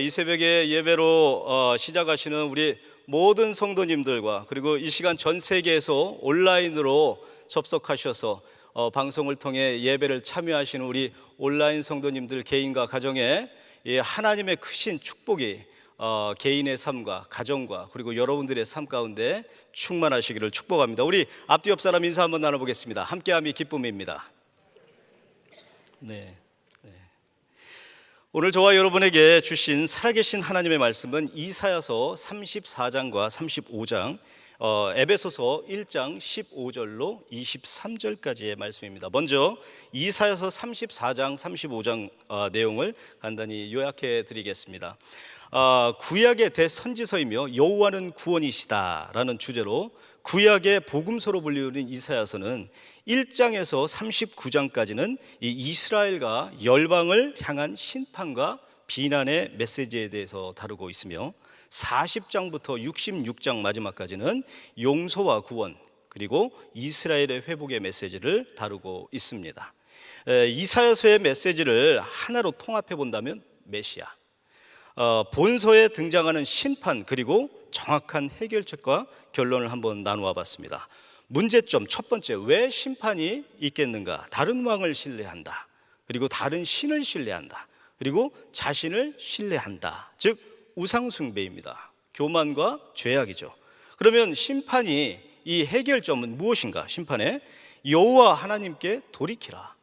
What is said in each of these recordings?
이 새벽에 예배로 시작하시는 우리 모든 성도님들과 그리고 이 시간 전 세계에서 온라인으로 접속하셔서 방송을 통해 예배를 참여하시는 우리 온라인 성도님들 개인과 가정에 하나님의 크신 축복이 개인의 삶과 가정과 그리고 여러분들의 삶 가운데 충만하시기를 축복합니다. 우리 앞뒤 옆 사람 인사 한번 나눠보겠습니다. 함께함이 기쁨입니다. 네. 오늘 저와 여러분에게 주신 살아계신 하나님의 말씀은 이사야서 34장과 35장, 에베소서 1장 15절로 23절까지의 말씀입니다. 먼저 이사야서 34장 35장 내용을 간단히 요약해 드리겠습니다. 구약의 대선지서이며 여호와는 구원이시다 라는 주제로 구약의 복음서로 불리우는 이사야서는 1장에서 39장까지는 이 이스라엘과 열방을 향한 심판과 비난의 메시지에 대해서 다루고 있으며 40장부터 66장 마지막까지는 용서와 구원 그리고 이스라엘의 회복의 메시지를 다루고 있습니다. 이사야서의 메시지를 하나로 통합해 본다면 메시아, 본서에 등장하는 심판 그리고 정확한 해결책과 결론을 한번 나누어 봤습니다. 문제점 첫 번째, 왜 심판이 있겠는가? 다른 왕을 신뢰한다. 그리고 다른 신을 신뢰한다. 그리고 자신을 신뢰한다. 즉 우상숭배입니다. 교만과 죄악이죠. 그러면 심판이 이 해결점은 무엇인가? 심판에 여호와 하나님께 돌이키라.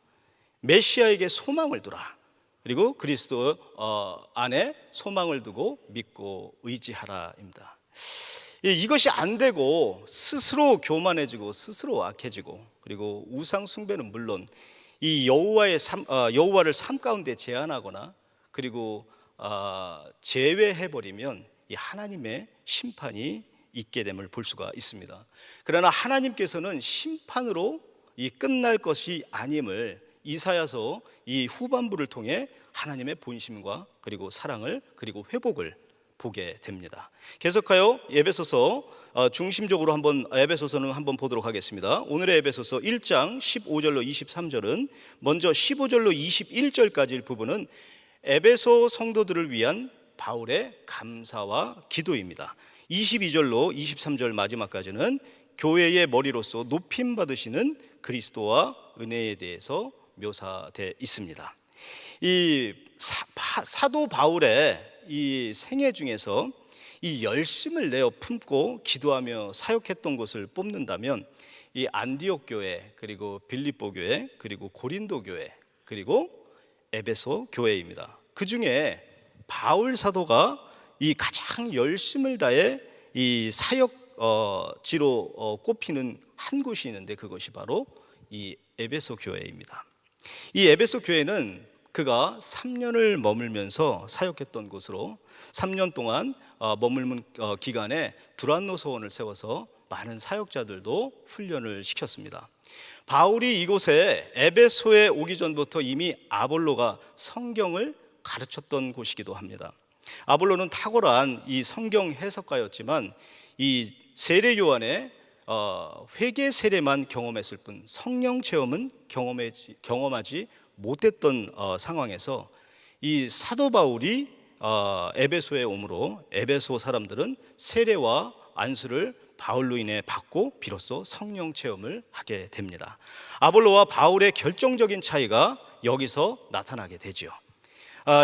메시아에게 소망을 두라. 그리고 그리스도 안에 소망을 두고 믿고 의지하라입니다. 이것이 안 되고 스스로 교만해지고 스스로 악해지고 그리고 우상 숭배는 물론 이 여호와를 삶 가운데 제한하거나 그리고 제외해버리면 이 하나님의 심판이 있게 됨을 볼 수가 있습니다. 그러나 하나님께서는 심판으로 이 끝날 것이 아님을 이사야서 이 후반부를 통해 하나님의 본심과 그리고 사랑을 그리고 회복을 보게 됩니다. 계속하여 에베소서 중심적으로 에베소서는 한번 보도록 하겠습니다. 오늘의 에베소서 1장 15절로 23절은 먼저 15절로 21절까지 부분은 에베소 성도들을 위한 바울의 감사와 기도입니다. 22절로 23절 마지막까지는 교회의 머리로서 높임 받으시는 그리스도와 은혜에 대해서 묘사되어 있습니다. 이 사도 바울의 이 생애 중에서 이 열심을 내어 품고 기도하며 사역했던 곳을 뽑는다면 이 안디옥 교회 그리고 빌립보 교회 그리고 고린도 교회 그리고 에베소 교회입니다. 그 중에 바울 사도가 이 가장 열심을 다해 이 사역지로 꼽히는 한 곳이 있는데 그것이 바로 이 에베소 교회입니다. 이 에베소 교회는 그가 3년을 머물면서 사역했던 곳으로 3년 동안 머물는 기간에 두란노 소원을 세워서 많은 사역자들도 훈련을 시켰습니다. 바울이 이곳에 에베소에 오기 전부터 이미 아볼로가 성경을 가르쳤던 곳이기도 합니다. 아볼로는 탁월한 이 성경 해석가였지만 이 세례 요한의 회개 세례만 경험했을 뿐 성령 체험은 경험하지 못했던 상황에서 이 사도 바울이 에베소에 오므로 에베소 사람들은 세례와 안수를 바울로 인해 받고 비로소 성령 체험을 하게 됩니다. 아볼로와 바울의 결정적인 차이가 여기서 나타나게 되죠.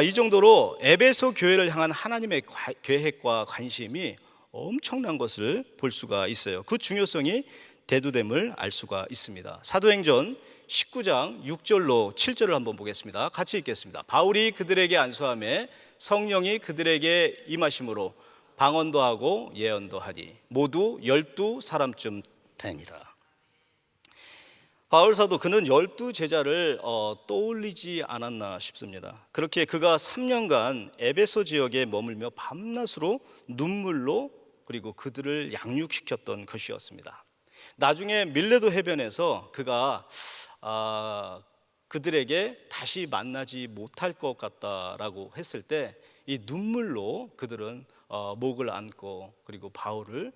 이 정도로 에베소 교회를 향한 하나님의 계획과 관심이 엄청난 것을 볼 수가 있어요. 그 중요성이 대두됨을 알 수가 있습니다. 사도행전 19장 6절로 7절을 한번 보겠습니다. 같이 읽겠습니다. 바울이 그들에게 안수하매 성령이 그들에게 임하심으로 방언도 하고 예언도 하니 모두 12사람쯤 되니라. 바울 사도 그는 12제자를 떠올리지 않았나 싶습니다. 그렇게 그가 3년간 에베소 지역에 머물며 밤낮으로 눈물로 그리고 그들을 양육시켰던 것이었습니다. 나중에 밀레도 해변에서 그가 그들에게 다시 만나지 못할 것 같다라고 했을 때 이 눈물로 그들은 목을 안고 그리고 바울을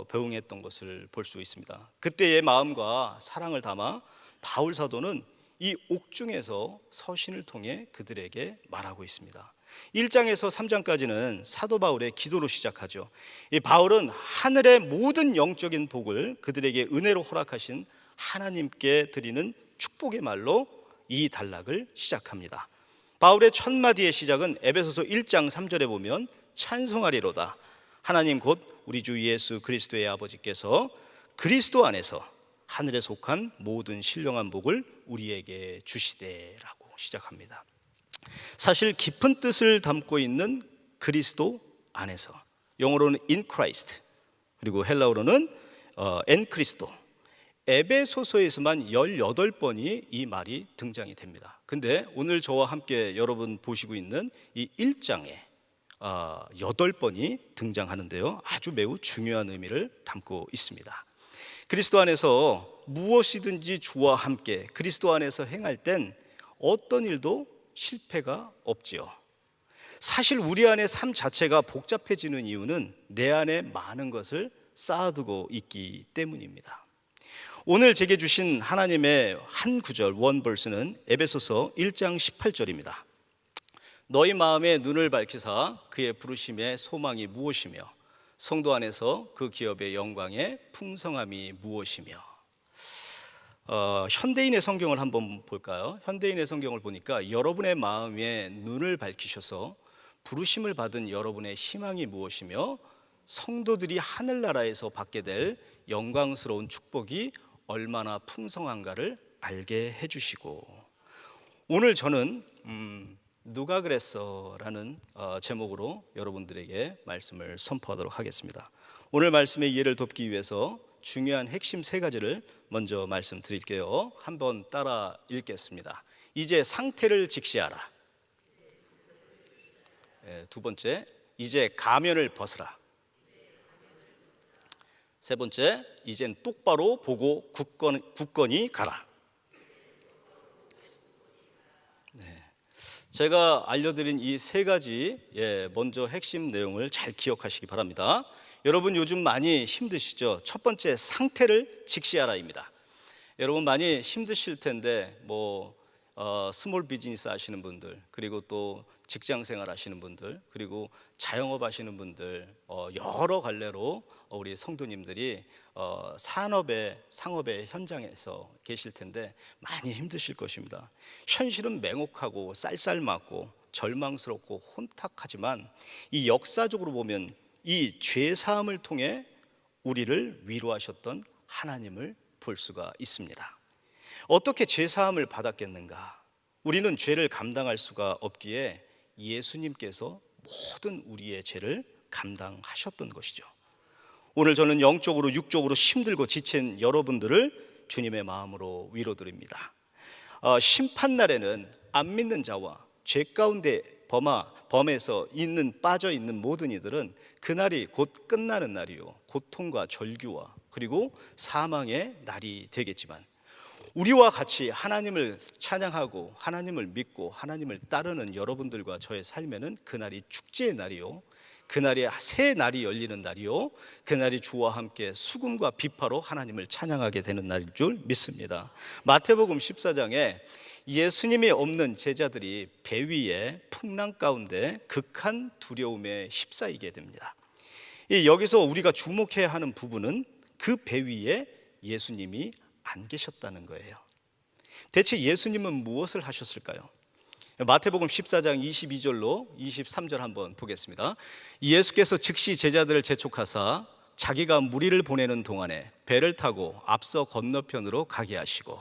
배웅했던 것을 볼 수 있습니다. 그때의 마음과 사랑을 담아 바울 사도는 이 옥중에서 서신을 통해 그들에게 말하고 있습니다. 1장에서 3장까지는 사도 바울의 기도로 시작하죠. 이 바울은 하늘의 모든 영적인 복을 그들에게 은혜로 허락하신 하나님께 드리는 축복의 말로 이 단락을 시작합니다. 바울의 첫 마디의 시작은 에베소서 1장 3절에 보면 찬송하리로다. 하나님 곧 우리 주 예수 그리스도의 아버지께서 그리스도 안에서 하늘에 속한 모든 신령한 복을 우리에게 주시되라고 시작합니다. 사실 깊은 뜻을 담고 있는 그리스도 안에서, 영어로는 in Christ, 그리고 헬라어로는 en Cristo, 에베소서에서만 18번이 이 말이 등장이 됩니다. 근데 오늘 저와 함께 여러분 보시고 있는 이 1장에 8번이 등장하는데요, 아주 매우 중요한 의미를 담고 있습니다. 그리스도 안에서 무엇이든지 주와 함께 그리스도 안에서 행할 땐 어떤 일도 실패가 없지요. 사실 우리 안의 삶 자체가 복잡해지는 이유는 내 안에 많은 것을 쌓아두고 있기 때문입니다. 오늘 제게 주신 하나님의 한 구절, 원 벌스는 에베소서 1장 18절입니다. 너희 마음의 눈을 밝히사 그의 부르심의 소망이 무엇이며 성도 안에서 그 기업의 영광의 풍성함이 무엇이며. 현대인의 성경을 한번 볼까요? 현대인의 성경을 보니까 여러분의 마음의 눈을 밝히셔서 부르심을 받은 여러분의 희망이 무엇이며 성도들이 하늘나라에서 받게 될 영광스러운 축복이 얼마나 풍성한가를 알게 해주시고, 오늘 저는 누가 그랬어? 라는 제목으로 여러분들에게 말씀을 선포하도록 하겠습니다. 오늘 말씀의 이해를 돕기 위해서 중요한 핵심 3가지를 먼저 말씀드릴게요. 한번 따라 읽겠습니다. 이제 상태를 직시하라. 두 번째, 이제 가면을 벗으라. 세 번째, 이젠 똑바로 보고 굳건히 가라. 제가 알려드린 이 3가지 먼저 핵심 내용을 잘 기억하시기 바랍니다. 여러분 요즘 많이 힘드시죠? 첫 번째, 상태를 직시하라입니다. 여러분 많이 힘드실 텐데 스몰 비즈니스 하시는 분들, 그리고 또 직장 생활 하시는 분들, 그리고 자영업 하시는 분들, 여러 갈래로 우리 성도님들이 상업의 현장에서 계실 텐데 많이 힘드실 것입니다. 현실은 맹혹하고 쌀쌀맞고 절망스럽고 혼탁하지만 이 역사적으로 보면 이 죄사함을 통해 우리를 위로하셨던 하나님을 볼 수가 있습니다. 어떻게 죄사함을 받았겠는가? 우리는 죄를 감당할 수가 없기에 예수님께서 모든 우리의 죄를 감당하셨던 것이죠. 오늘 저는 영적으로 육적으로 힘들고 지친 여러분들을 주님의 마음으로 위로드립니다. 심판날에는 안 믿는 자와 죄 가운데 범에서 빠져 있는 모든 이들은 그날이 곧 끝나는 날이요, 고통과 절규와 그리고 사망의 날이 되겠지만, 우리와 같이 하나님을 찬양하고 하나님을 믿고 하나님을 따르는 여러분들과 저의 삶에는 그날이 축제의 날이요, 그날이 새 날이 열리는 날이요, 그날이 주와 함께 수금과 비파로 하나님을 찬양하게 되는 날일 줄 믿습니다. 마태복음 14장에 예수님이 없는 제자들이 배 위에 풍랑 가운데 극한 두려움에 휩싸이게 됩니다. 여기서 우리가 주목해야 하는 부분은 그 배 위에 예수님이 안 계셨다는 거예요. 대체 예수님은 무엇을 하셨을까요? 마태복음 14장 22절로 23절 한번 보겠습니다. 예수께서 즉시 제자들을 재촉하사 자기가 무리를 보내는 동안에 배를 타고 앞서 건너편으로 가게 하시고,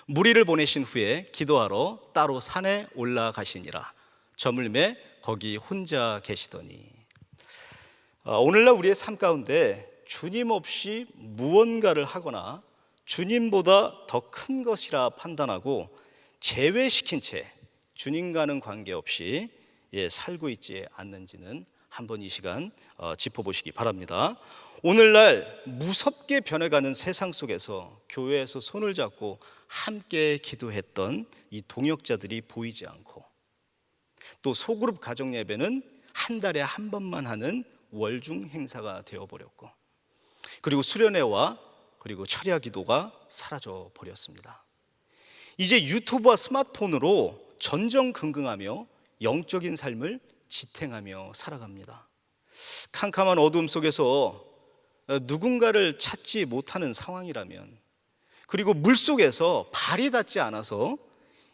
무리를 보내신 후에 기도하러 따로 산에 올라가시니라. 저물매 거기 혼자 계시더니. 오늘날 우리의 삶 가운데 주님 없이 무언가를 하거나 주님보다 더 큰 것이라 판단하고 제외시킨 채 주님과는 관계없이 살고 있지 않는지는 한번 이 시간 짚어보시기 바랍니다. 오늘날 무섭게 변해가는 세상 속에서 교회에서 손을 잡고 함께 기도했던 이 동역자들이 보이지 않고, 또 소그룹 가정 예배는 한 달에 한 번만 하는 월중 행사가 되어버렸고, 그리고 수련회와 그리고 철야 기도가 사라져 버렸습니다. 이제 유튜브와 스마트폰으로 전전긍긍하며 영적인 삶을 지탱하며 살아갑니다. 캄캄한 어둠 속에서 누군가를 찾지 못하는 상황이라면, 그리고 물속에서 발이 닿지 않아서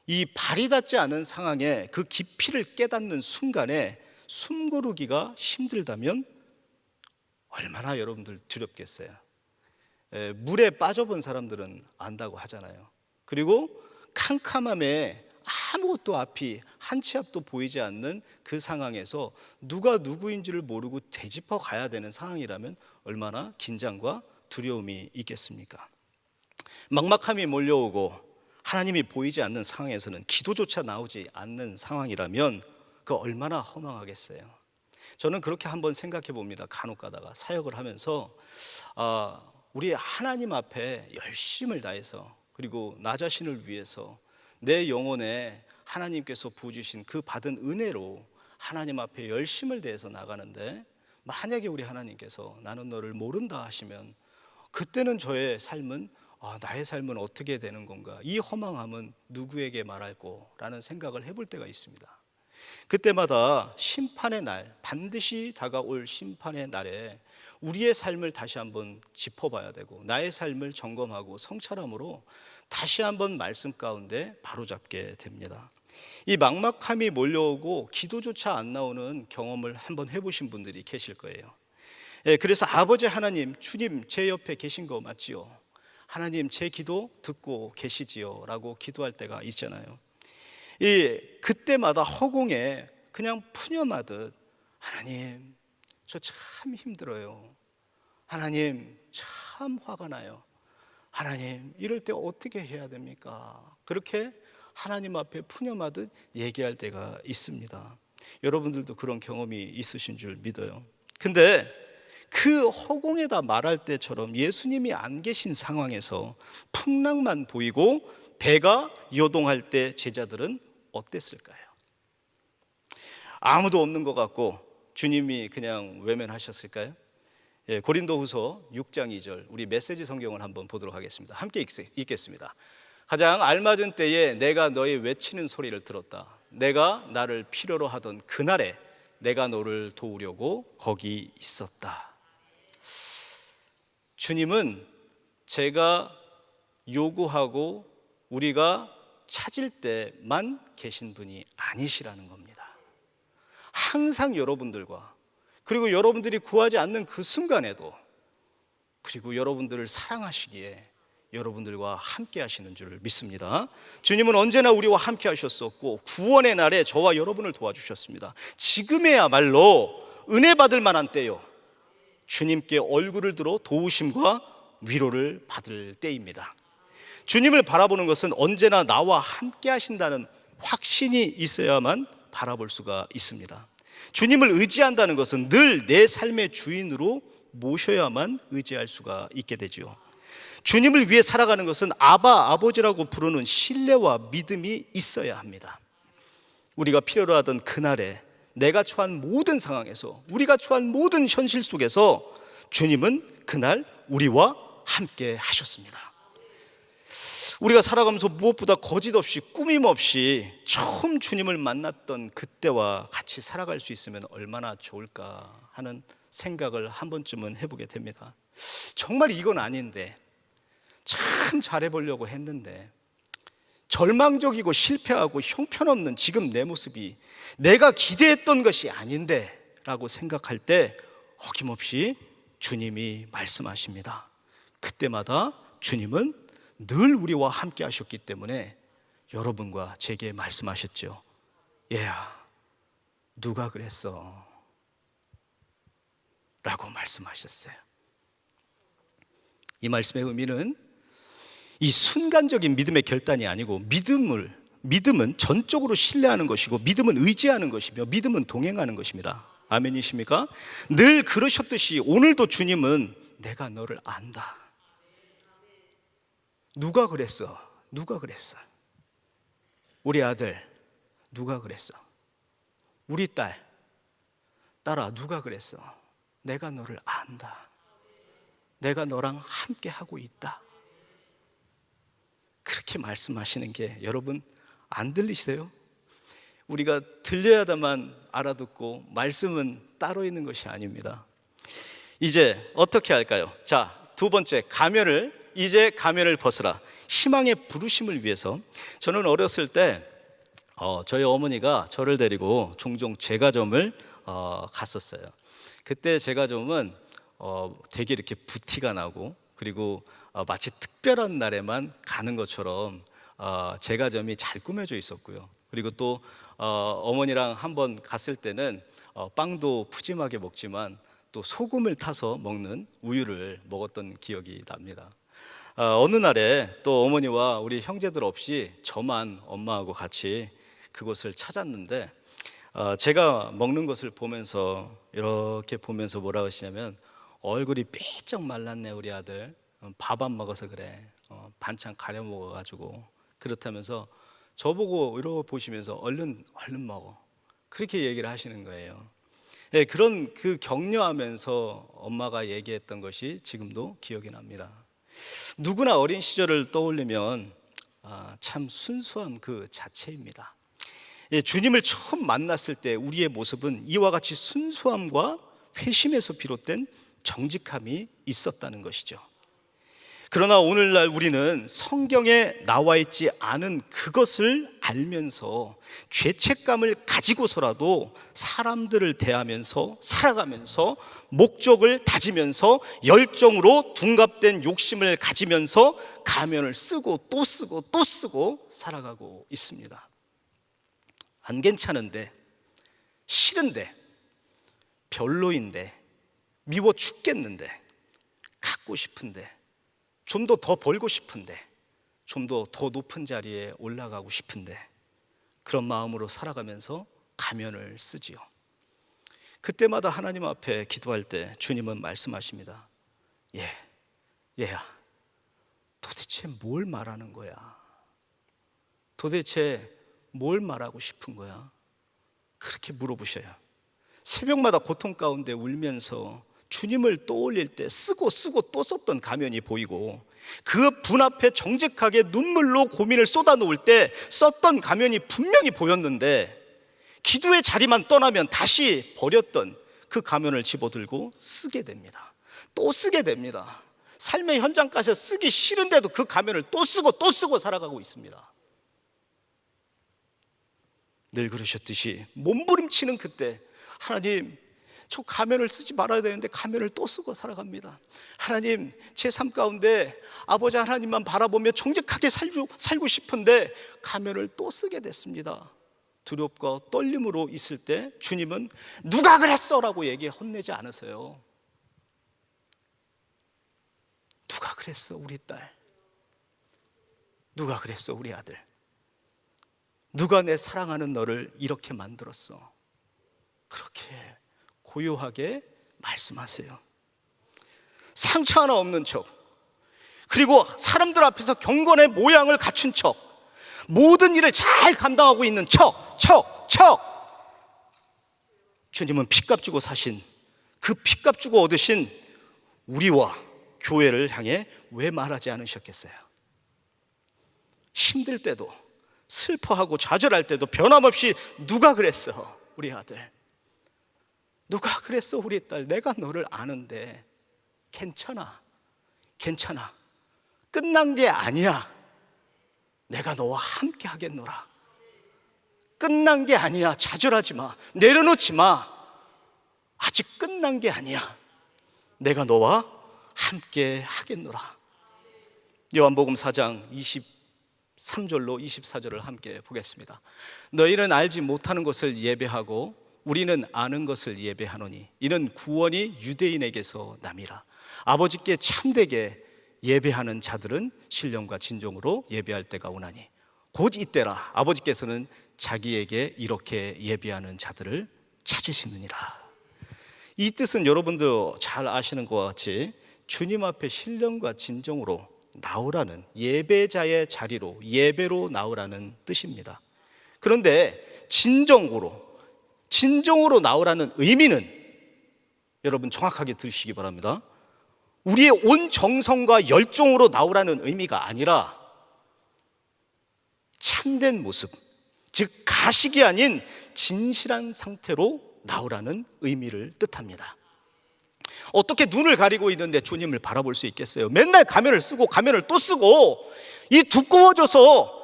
이 발이 닿지 않은 상황에 그 깊이를 깨닫는 순간에 숨고르기가 힘들다면 얼마나 여러분들 두렵겠어요. 물에 빠져본 사람들은 안다고 하잖아요. 그리고 캄캄함에 아무것도 앞이 한 치 앞도 보이지 않는 그 상황에서 누가 누구인지를 모르고 되짚어 가야 되는 상황이라면 얼마나 긴장과 두려움이 있겠습니까? 막막함이 몰려오고 하나님이 보이지 않는 상황에서는 기도조차 나오지 않는 상황이라면 그 얼마나 허망하겠어요. 저는 그렇게 한번 생각해 봅니다. 간혹 가다가 사역을 하면서 우리 하나님 앞에 열심을 다해서, 그리고 나 자신을 위해서 내 영혼에 하나님께서 부어주신 그 받은 은혜로 하나님 앞에 열심을 다해서 나가는데, 만약에 우리 하나님께서 나는 너를 모른다 하시면 그때는 저의 삶은 나의 삶은 어떻게 되는 건가, 이 허망함은 누구에게 말할꼬 라는 생각을 해볼 때가 있습니다. 그때마다 심판의 날, 반드시 다가올 심판의 날에 우리의 삶을 다시 한번 짚어봐야 되고, 나의 삶을 점검하고 성찰함으로 다시 한번 말씀 가운데 바로잡게 됩니다. 이 막막함이 몰려오고 기도조차 안 나오는 경험을 한번 해보신 분들이 계실 거예요. 그래서 아버지 하나님, 주님 제 옆에 계신 거 맞지요? 하나님 제 기도 듣고 계시지요? 라고 기도할 때가 있잖아요. 그때마다 허공에 그냥 푸념하듯, 하나님 저 참 힘들어요, 하나님 참 화가 나요, 하나님 이럴 때 어떻게 해야 됩니까? 그렇게 하나님 앞에 푸념하듯 얘기할 때가 있습니다. 여러분들도 그런 경험이 있으신 줄 믿어요. 근데 그 허공에다 말할 때처럼 예수님이 안 계신 상황에서 풍랑만 보이고 배가 요동할 때 제자들은 어땠을까요? 아무도 없는 것 같고 주님이 그냥 외면하셨을까요? 고린도후서 6장 2절, 우리 메시지 성경을 한번 보도록 하겠습니다. 함께 읽겠습니다. 가장 알맞은 때에 내가 너의 외치는 소리를 들었다. 내가 나를 필요로 하던 그날에 내가 너를 도우려고 거기 있었다. 주님은 제가 요구하고 우리가 찾을 때만 계신 분이 아니시라는 겁니다. 항상 여러분들과, 그리고 여러분들이 구하지 않는 그 순간에도, 그리고 여러분들을 사랑하시기에 여러분들과 함께 하시는 줄 믿습니다. 주님은 언제나 우리와 함께 하셨었고 구원의 날에 저와 여러분을 도와주셨습니다. 지금에야말로 은혜 받을 만한 때요, 주님께 얼굴을 들어 도우심과 위로를 받을 때입니다. 주님을 바라보는 것은 언제나 나와 함께 하신다는 확신이 있어야만 바라볼 수가 있습니다. 주님을 의지한다는 것은 늘 내 삶의 주인으로 모셔야만 의지할 수가 있게 되죠. 주님을 위해 살아가는 것은 아바, 아버지라고 부르는 신뢰와 믿음이 있어야 합니다. 우리가 필요로 하던 그날에, 내가 처한 모든 상황에서, 우리가 처한 모든 현실 속에서 주님은 그날 우리와 함께 하셨습니다. 우리가 살아가면서 무엇보다 거짓 없이, 꾸밈 없이 처음 주님을 만났던 그때와 같이 살아갈 수 있으면 얼마나 좋을까 하는 생각을 한 번쯤은 해보게 됩니다. 정말 이건 아닌데, 참 잘해보려고 했는데 절망적이고 실패하고 형편없는 지금 내 모습이 내가 기대했던 것이 아닌데 라고 생각할 때 어김없이 주님이 말씀하십니다. 그때마다 주님은 늘 우리와 함께 하셨기 때문에 여러분과 제게 말씀하셨죠. 얘야, 누가 그랬어? 라고 말씀하셨어요. 이 말씀의 의미는 이 순간적인 믿음의 결단이 아니고, 믿음은 전적으로 신뢰하는 것이고, 믿음은 의지하는 것이며, 믿음은 동행하는 것입니다. 아멘이십니까? 늘 그러셨듯이 오늘도 주님은 내가 너를 안다. 누가 그랬어? 누가 그랬어? 우리 아들 누가 그랬어? 우리 딸아 누가 그랬어? 내가 너를 안다. 내가 너랑 함께 하고 있다. 그렇게 말씀하시는 게 여러분 안 들리세요? 우리가 들려야만 알아듣고 말씀은 따로 있는 것이 아닙니다. 이제 어떻게 할까요? 자, 두 번째, 이제 가면을 벗으라. 희망의 부르심을 위해서. 저는 어렸을 때 저희 어머니가 저를 데리고 종종 제과점을 갔었어요. 그때 제과점은 되게 이렇게 부티가 나고, 그리고 마치 특별한 날에만 가는 것처럼 제과점이 잘 꾸며져 있었고요. 그리고 또 어머니랑 한번 갔을 때는 빵도 푸짐하게 먹지만 또 소금을 타서 먹는 우유를 먹었던 기억이 납니다. 어느 날에 또 어머니와 우리 형제들 없이 저만 엄마하고 같이 그곳을 찾았는데, 제가 먹는 것을 보면서 이렇게 보면서 뭐라고 하시냐면, 얼굴이 삐쩍 말랐네 우리 아들, 밥 안 먹어서 그래, 반찬 가려 먹어가지고 그렇다면서 저보고 이러고 보시면서 얼른 먹어, 그렇게 얘기를 하시는 거예요. 예, 그런 그 격려하면서 엄마가 얘기했던 것이 지금도 기억이 납니다. 누구나 어린 시절을 떠올리면 참 순수함 그 자체입니다. 예, 주님을 처음 만났을 때 우리의 모습은 이와 같이 순수함과 회심에서 비롯된 정직함이 있었다는 것이죠. 그러나 오늘날 우리는 성경에 나와 있지 않은 그것을 알면서 죄책감을 가지고서라도 사람들을 대하면서 살아가면서 목적을 다지면서 열정으로 둔갑된 욕심을 가지면서 가면을 쓰고 또 쓰고 또 쓰고 살아가고 있습니다. 안 괜찮은데, 싫은데, 별로인데, 미워 죽겠는데, 갖고 싶은데, 좀 더 벌고 싶은데, 좀 더 높은 자리에 올라가고 싶은데, 그런 마음으로 살아가면서 가면을 쓰지요. 그때마다 하나님 앞에 기도할 때 주님은 말씀하십니다. 얘야, 도대체 뭘 말하는 거야? 도대체 뭘 말하고 싶은 거야? 그렇게 물어보셔요. 새벽마다 고통 가운데 울면서 주님을 떠올릴 때 쓰고 또 썼던 가면이 보이고, 그 분 앞에 정직하게 눈물로 고민을 쏟아놓을 때 썼던 가면이 분명히 보였는데, 기도의 자리만 떠나면 다시 버렸던 그 가면을 집어들고 쓰게 됩니다. 또 쓰게 됩니다. 삶의 현장까지 쓰기 싫은데도 그 가면을 또 쓰고 살아가고 있습니다. 늘 그러셨듯이 몸부림치는 그때, 하나님, 저 가면을 쓰지 말아야 되는데 가면을 또 쓰고 살아갑니다. 하나님, 제 삶 가운데 아버지 하나님만 바라보며 정직하게 살고 싶은데 가면을 또 쓰게 됐습니다. 두렵고 떨림으로 있을 때 주님은 누가 그랬어? 라고 혼내지 않으세요. 누가 그랬어 우리 딸? 누가 그랬어 우리 아들? 누가 내 사랑하는 너를 이렇게 만들었어? 그렇게 고요하게 말씀하세요. 상처 하나 없는 척, 그리고 사람들 앞에서 경건의 모양을 갖춘 척, 모든 일을 잘 감당하고 있는 척. 주님은 핏값 주고 사신, 그 핏값 주고 얻으신 우리와 교회를 향해 왜 말하지 않으셨겠어요? 힘들 때도, 슬퍼하고 좌절할 때도 변함없이 누가 그랬어 우리 아들? 누가 그랬어 우리 딸? 내가 너를 아는데 괜찮아. 끝난 게 아니야. 내가 너와 함께 하겠노라. 끝난 게 아니야. 좌절하지 마. 내려놓지 마. 아직 끝난 게 아니야. 내가 너와 함께 하겠노라. 요한복음 4장 23절로 24절을 함께 보겠습니다. 너희는 알지 못하는 것을 예배하고 우리는 아는 것을 예배하노니 이는 구원이 유대인에게서 남이라. 아버지께 참되게 예배하는 자들은 신령과 진정으로 예배할 때가 오나니 곧 이때라. 아버지께서는 자기에게 이렇게 예배하는 자들을 찾으시느니라. 이 뜻은 여러분도 잘 아시는 것과 같이 주님 앞에 신령과 진정으로 나오라는, 예배자의 자리로, 예배로 나오라는 뜻입니다. 그런데 진정으로 나오라는 의미는 여러분 정확하게 들으시기 바랍니다. 우리의 온 정성과 열정으로 나오라는 의미가 아니라 참된 모습, 즉 가식이 아닌 진실한 상태로 나오라는 의미를 뜻합니다. 어떻게 눈을 가리고 있는데 주님을 바라볼 수 있겠어요? 맨날 가면을 쓰고 가면을 또 쓰고 이 두꺼워져서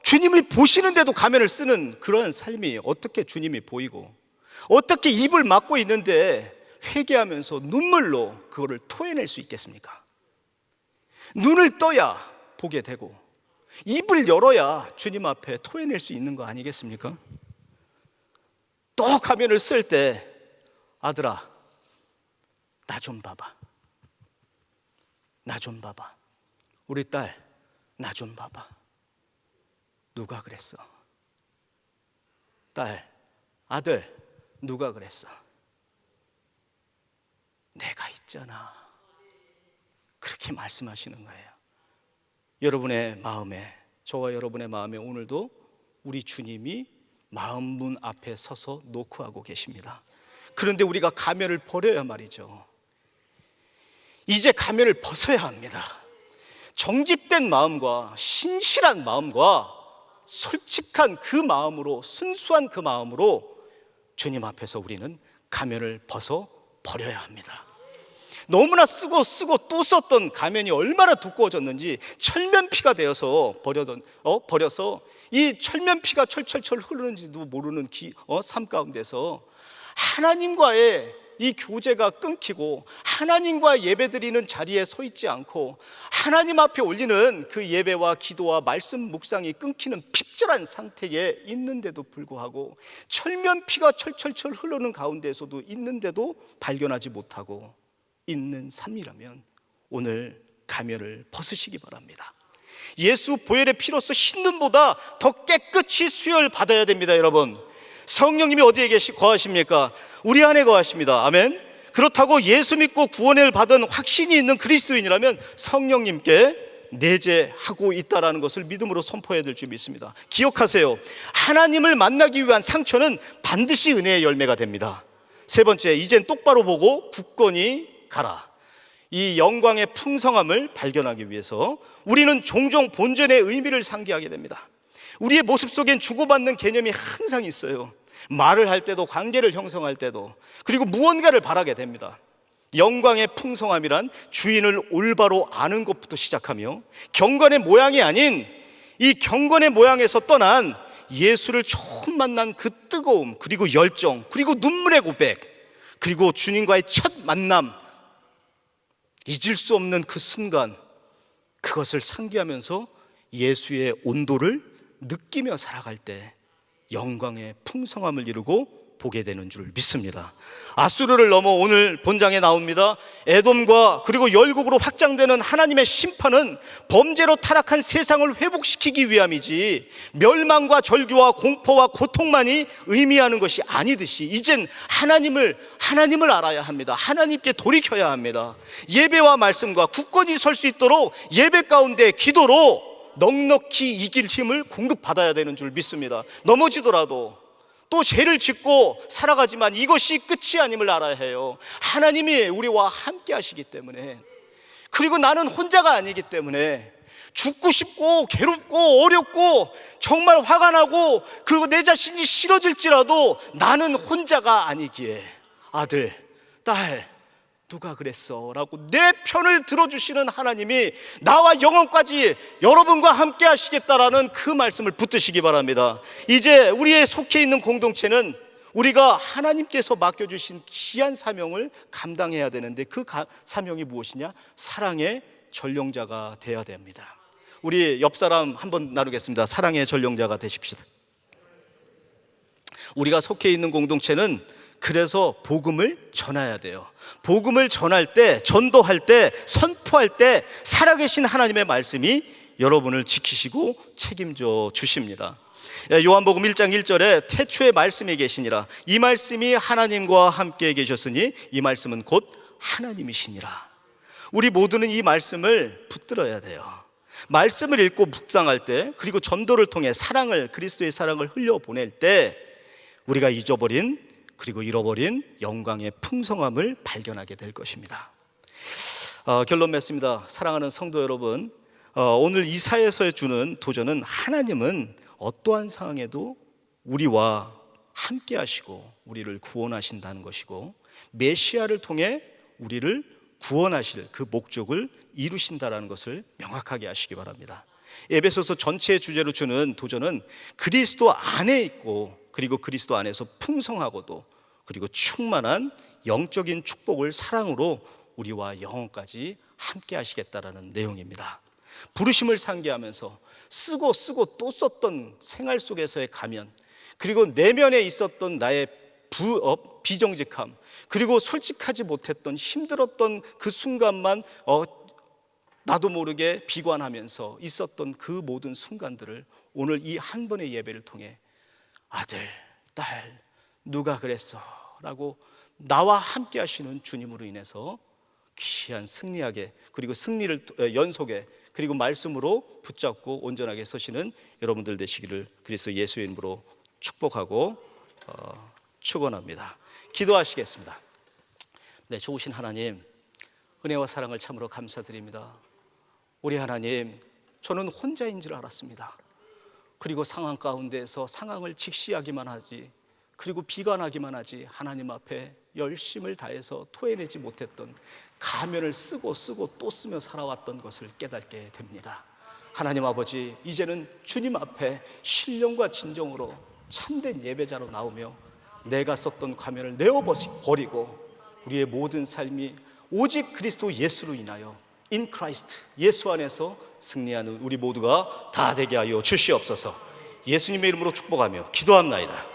주님을 보시는데도 가면을 쓰는 그런 삶이 어떻게 주님이 보이고, 어떻게 입을 막고 있는데 회개하면서 눈물로 그거를 토해낼 수 있겠습니까? 눈을 떠야 보게 되고 입을 열어야 주님 앞에 토해낼 수 있는 거 아니겠습니까? 또 가면을 쓸 때 아들아 나 좀 봐봐, 나 좀 봐봐, 우리 딸 나 좀 봐봐. 누가 그랬어? 딸, 아들 누가 그랬어? 내가 있잖아. 그렇게 말씀하시는 거예요. 여러분의 마음에, 저와 여러분의 마음에 오늘도 우리 주님이 마음문 앞에 서서 노크하고 계십니다. 그런데 우리가 가면을 버려야 말이죠. 이제 가면을 벗어야 합니다. 정직된 마음과 신실한 마음과 솔직한 그 마음으로, 순수한 그 마음으로 주님 앞에서 우리는 가면을 벗어 버려야 합니다. 너무나 쓰고 또 썼던 가면이 얼마나 두꺼워졌는지 철면피가 되어서 버려서 이 철면피가 철철철 흐르는지도 모르는 삶 가운데서 하나님과의 이 교제가 끊기고 하나님과 예배드리는 자리에 서 있지 않고 하나님 앞에 올리는 그 예배와 기도와 말씀 묵상이 끊기는 핍절한 상태에 있는데도 불구하고 철면피가 철철철 흐르는 가운데서도 있는데도 발견하지 못하고 있는 삶이라면 오늘 가면을 벗으시기 바랍니다. 예수 보혈의 피로써 신는보다 더 깨끗이 수혈 받아야 됩니다. 여러분, 성령님이 어디에 거하십니까? 우리 안에 거하십니다. 아멘. 그렇다고 예수 믿고 구원을 받은 확신이 있는 그리스도인이라면 성령님께 내재하고 있다는 것을 믿음으로 선포해야 될 줄 믿습니다. 기억하세요. 하나님을 만나기 위한 상처는 반드시 은혜의 열매가 됩니다. 세 번째, 이젠 똑바로 보고 굳건히 가라. 이 영광의 풍성함을 발견하기 위해서 우리는 종종 본전의 의미를 상기하게 됩니다. 우리의 모습 속엔 주고받는 개념이 항상 있어요. 말을 할 때도, 관계를 형성할 때도, 그리고 무언가를 바라게 됩니다. 영광의 풍성함이란 주인을 올바로 아는 것부터 시작하며 경건의 모양이 아닌 이 경건의 모양에서 떠난 예수를 처음 만난 그 뜨거움, 그리고 열정, 그리고 눈물의 고백, 그리고 주님과의 첫 만남, 잊을 수 없는 그 순간, 그것을 상기하면서 예수의 온도를 느끼며 살아갈 때 영광의 풍성함을 이루고 보게 되는 줄 믿습니다. 아수르를 넘어 오늘 본장에 나옵니다. 에돔과 그리고 열국으로 확장되는 하나님의 심판은 범죄로 타락한 세상을 회복시키기 위함이지 멸망과 절규와 공포와 고통만이 의미하는 것이 아니듯이 이젠 하나님을 알아야 합니다. 하나님께 돌이켜야 합니다. 예배와 말씀과 굳건히 설 수 있도록 예배 가운데 기도로 넉넉히 이길 힘을 공급받아야 되는 줄 믿습니다. 넘어지더라도 또 죄를 짓고 살아가지만 이것이 끝이 아님을 알아야 해요. 하나님이 우리와 함께 하시기 때문에, 그리고 나는 혼자가 아니기 때문에 죽고 싶고 괴롭고 어렵고 정말 화가 나고 그리고 내 자신이 싫어질지라도 나는 혼자가 아니기에 아들, 딸 누가 그랬어? 라고 내 편을 들어주시는 하나님이 나와 영원까지 여러분과 함께 하시겠다라는 그 말씀을 붙드시기 바랍니다. 이제 우리의 속해 있는 공동체는 우리가 하나님께서 맡겨주신 귀한 사명을 감당해야 되는데 그 사명이 무엇이냐? 사랑의 전령자가 되어야 됩니다. 우리 옆 사람 한번 나누겠습니다. 사랑의 전령자가 되십시다. 우리가 속해 있는 공동체는 그래서 복음을 전해야 돼요. 복음을 전할 때, 전도할 때, 선포할 때 살아계신 하나님의 말씀이 여러분을 지키시고 책임져 주십니다. 요한복음 1장 1절에 태초에 말씀이 계시니라. 이 말씀이 하나님과 함께 계셨으니 이 말씀은 곧 하나님이시니라. 우리 모두는 이 말씀을 붙들어야 돼요. 말씀을 읽고 묵상할 때, 그리고 전도를 통해 사랑을, 그리스도의 사랑을 흘려보낼 때 우리가 잊어버린 그리고 잃어버린 영광의 풍성함을 발견하게 될 것입니다. 결론 맺습니다. 사랑하는 성도 여러분, 오늘 이사야서 주는 도전은 하나님은 어떠한 상황에도 우리와 함께 하시고 우리를 구원하신다는 것이고, 메시아를 통해 우리를 구원하실 그 목적을 이루신다라는 것을 명확하게 하시기 바랍니다. 에베소서 전체의 주제로 주는 도전은 그리스도 안에 있고, 그리고 그리스도 안에서 풍성하고도 그리고 충만한 영적인 축복을 사랑으로 우리와 영원까지 함께 하시겠다라는 내용입니다. 부르심을 상기하면서 쓰고 또 썼던 생활 속에서의 가면, 그리고 내면에 있었던 나의 비정직함, 그리고 솔직하지 못했던 힘들었던 그 순간만 나도 모르게 비관하면서 있었던 그 모든 순간들을 오늘 이 한 번의 예배를 통해 아들, 딸, 누가 그랬어? 라고 나와 함께 하시는 주님으로 인해서 귀한 승리하게, 그리고 승리를 연속에, 그리고 말씀으로 붙잡고 온전하게 서시는 여러분들 되시기를 그리스도 예수의 이름으로 축복하고 축원합니다. 기도하시겠습니다. 네, 좋으신 하나님, 은혜와 사랑을 참으로 감사드립니다. 우리 하나님, 저는 혼자인 줄 알았습니다. 그리고 상황 가운데에서 상황을 직시하기만 하지, 그리고 비관하기만 하지, 하나님 앞에 열심을 다해서 토해내지 못했던, 가면을 쓰고 또 쓰며 살아왔던 것을 깨닫게 됩니다. 하나님 아버지, 이제는 주님 앞에 신령과 진정으로 참된 예배자로 나오며 내가 썼던 가면을 내어버리고 우리의 모든 삶이 오직 그리스도 예수로 인하여 In Christ, 예수 안에서 승리하는 우리 모두가 다 되게 하여 주시옵소서. 예수님의 이름으로 축복하며 기도합나이다.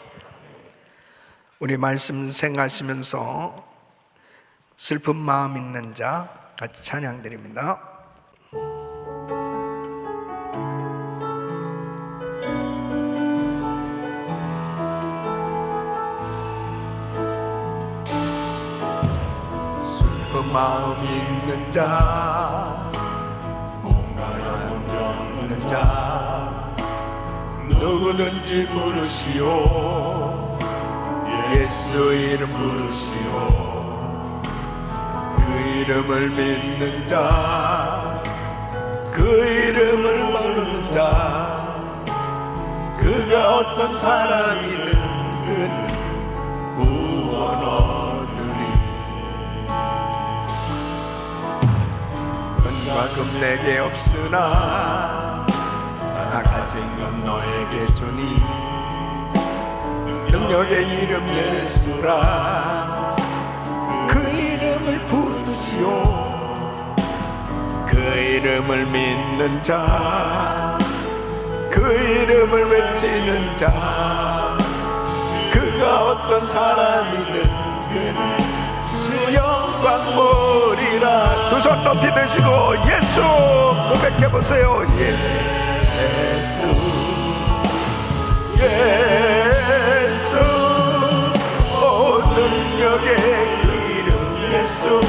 우리 말씀 생각하시면서 슬픈 마음 있는 자 같이 찬양 드립니다. 슬픈 마음 있는 자, 뭔가 없는 자, 누구든지 부르시오. 예수 이름 부르시오. 그 이름을 믿는 자, 그 이름을 모르는 자, 그가 어떤 사람이든 그는 구원 얻으리. 은과 금 내게 없으나 나 가진 건 너에게 주니, 능력의 이름 예수라. 그 이름을 붙드시오. 그 이름을 믿는 자, 그 이름을 외치는 자, 그가 어떤 사람이든 그는 주 영광 보리라. 두 손 높이 드시고 예수 고백해보세요. 예수, 예수, 오 능력의 그 이름 예수,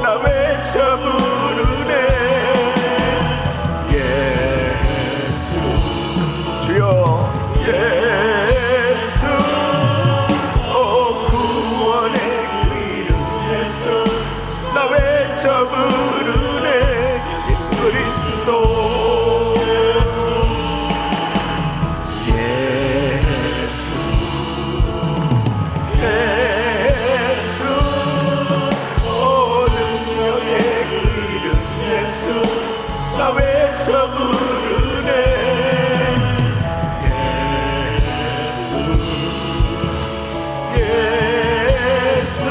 나 외쳐 부르네. 예수, 주여 예수, 오 구원의 그 이름 예수, 나 외쳐 부르네. 예수 그리스도, 나 외쳐 부르네. 예수, 예수,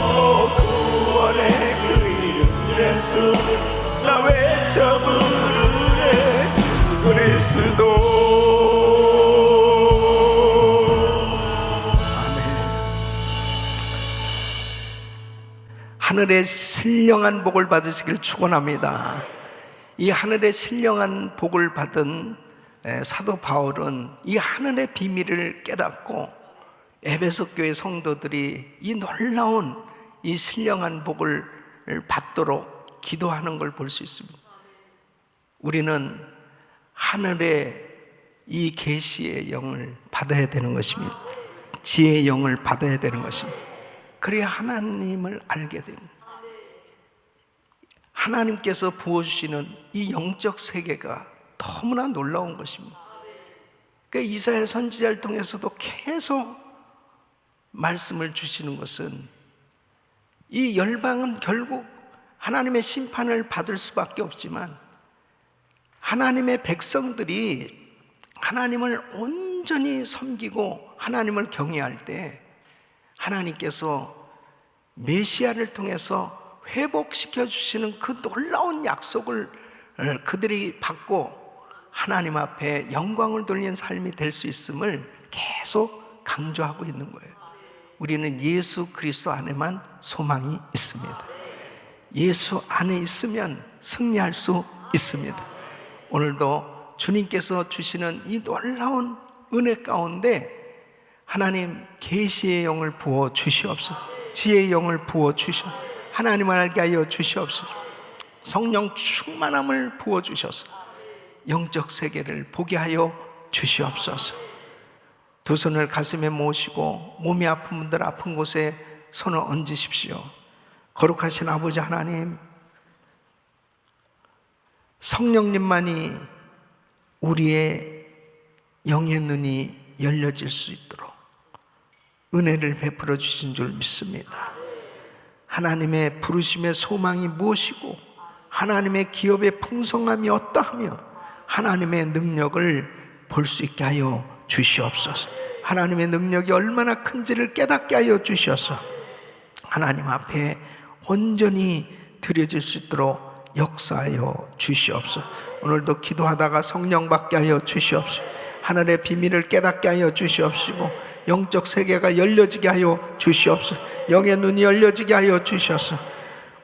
오 구원의 그 이름 예수, 나 외쳐 부르네. 예수 그리스도. 하늘의 신령한 복을 받으시길 축원합니다. 이 하늘의 신령한 복을 받은 사도 바울은 이 하늘의 비밀을 깨닫고 에베소 교회 성도들이 이 놀라운 이 신령한 복을 받도록 기도하는 걸 볼 수 있습니다. 우리는 하늘의 이 계시의 영을 받아야 되는 것입니다. 지혜의 영을 받아야 되는 것입니다. 그래야 하나님을 알게 됩니다. 하나님께서 부어주시는 이 영적 세계가 너무나 놀라운 것입니다. 그 이사야 선지자를 통해서도 계속 말씀을 주시는 것은 이 열방은 결국 하나님의 심판을 받을 수밖에 없지만 하나님의 백성들이 하나님을 온전히 섬기고 하나님을 경외할 때 하나님께서 메시아를 통해서 회복시켜 주시는 그 놀라운 약속을 그들이 받고 하나님 앞에 영광을 돌리는 삶이 될 수 있음을 계속 강조하고 있는 거예요. 우리는 예수 그리스도 안에만 소망이 있습니다. 예수 안에 있으면 승리할 수 있습니다. 오늘도 주님께서 주시는 이 놀라운 은혜 가운데 하나님 계시의 영을 부어 주시옵소서. 지혜의 영을 부어 주시옵소서. 하나님을 알게 하여 주시옵소서. 성령 충만함을 부어 주셔서 영적 세계를 보게 하여 주시옵소서. 두 손을 가슴에 모으시고 몸이 아픈 분들 아픈 곳에 손을 얹으십시오. 거룩하신 아버지 하나님, 성령님만이 우리의 영의 눈이 열려질 수 있도록 은혜를 베풀어 주신 줄 믿습니다. 하나님의 부르심의 소망이 무엇이고 하나님의 기업의 풍성함이 어떠하며 하나님의 능력을 볼 수 있게 하여 주시옵소서. 하나님의 능력이 얼마나 큰지를 깨닫게 하여 주셔서 하나님 앞에 온전히 드려질 수 있도록 역사하여 주시옵소서. 오늘도 기도하다가 성령 받게 하여 주시옵소서. 하늘의 비밀을 깨닫게 하여 주시옵시고 영적 세계가 열려지게 하여 주시옵소서. 영의 눈이 열려지게 하여 주셔서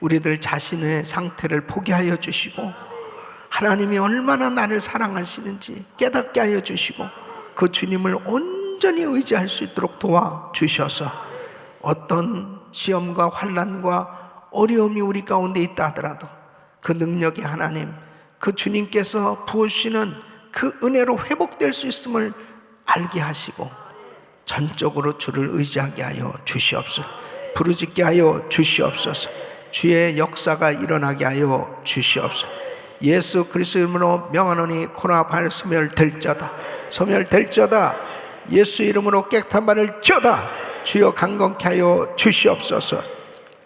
우리들 자신의 상태를 보게 하여 주시고 하나님이 얼마나 나를 사랑하시는지 깨닫게 하여 주시고 그 주님을 온전히 의지할 수 있도록 도와주셔서 어떤 시험과 환난과 어려움이 우리 가운데 있다 하더라도 그 능력이 하나님, 그 주님께서 부으시는 그 은혜로 회복될 수 있음을 알게 하시고 전적으로 주를 의지하게 하여 주시옵소서. 부르짖게 하여 주시옵소서. 주의 역사가 일어나게 하여 주시옵소서. 예수 그리스도 이름으로 명하노니 코로나 바이러스 소멸될지어다. 소멸될지어다. 예수 이름으로 깨끗한 바를 지어다. 주여 강건케 하여 주시옵소서.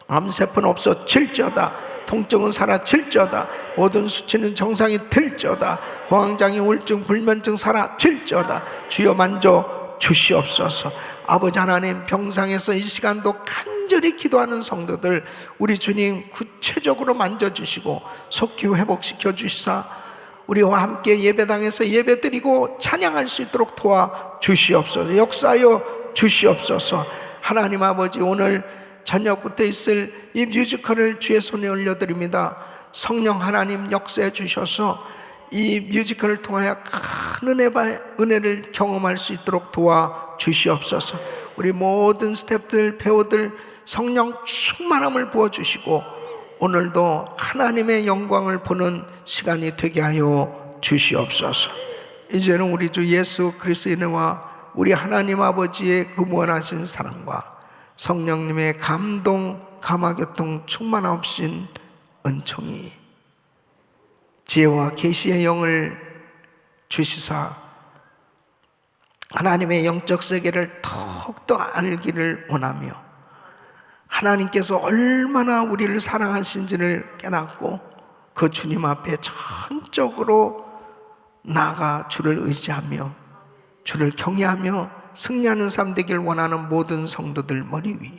암세포는 없어질지어다. 통증은 사라질지어다. 모든 수치는 정상이 될지어다. 공황장애 우울증 불면증 사라질지어다. 주여 만져 주시옵소서. 아버지 하나님, 병상에서 이 시간도 간절히 기도하는 성도들 우리 주님 구체적으로 만져주시고 속히 회복시켜 주시사 우리와 함께 예배당에서 예배드리고 찬양할 수 있도록 도와주시옵소서. 역사하여 주시옵소서. 하나님 아버지, 오늘 저녁부터 있을 이 뮤지컬을 주의 손에 올려드립니다. 성령 하나님 역사해 주셔서 이 뮤지컬을 통하여 큰 은혜를 경험할 수 있도록 도와주시옵소서. 우리 모든 스태프들, 배우들 성령 충만함을 부어주시고 오늘도 하나님의 영광을 보는 시간이 되게 하여 주시옵소서. 이제는 우리 주 예수 그리스도의 은혜와 우리 하나님 아버지의 그 무한하신 사랑과 성령님의 감동, 감화교통 충만하신 은총이 지혜와 계시의 영을 주시사 하나님의 영적 세계를 더욱더 알기를 원하며 하나님께서 얼마나 우리를 사랑하신지를 깨닫고 그 주님 앞에 전적으로 나아가 주를 의지하며 주를 경외하며 승리하는 삶 되길 원하는 모든 성도들 머리 위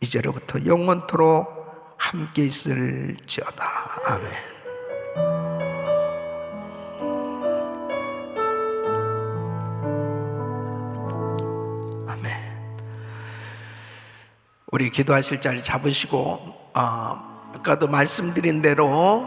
이제로부터 영원토록 함께 있을지어다. 아멘. 우리 기도하실 자리 잡으시고 아까도 말씀드린 대로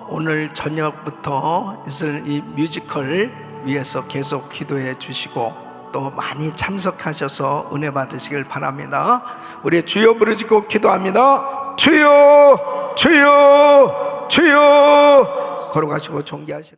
오늘 저녁부터 있을 이 뮤지컬 위해서 계속 기도해 주시고 또 많이 참석하셔서 은혜 받으시길 바랍니다. 우리 주여 부르짖고 기도합니다. 주여 주여 주여. 걸어가시고 존귀하시는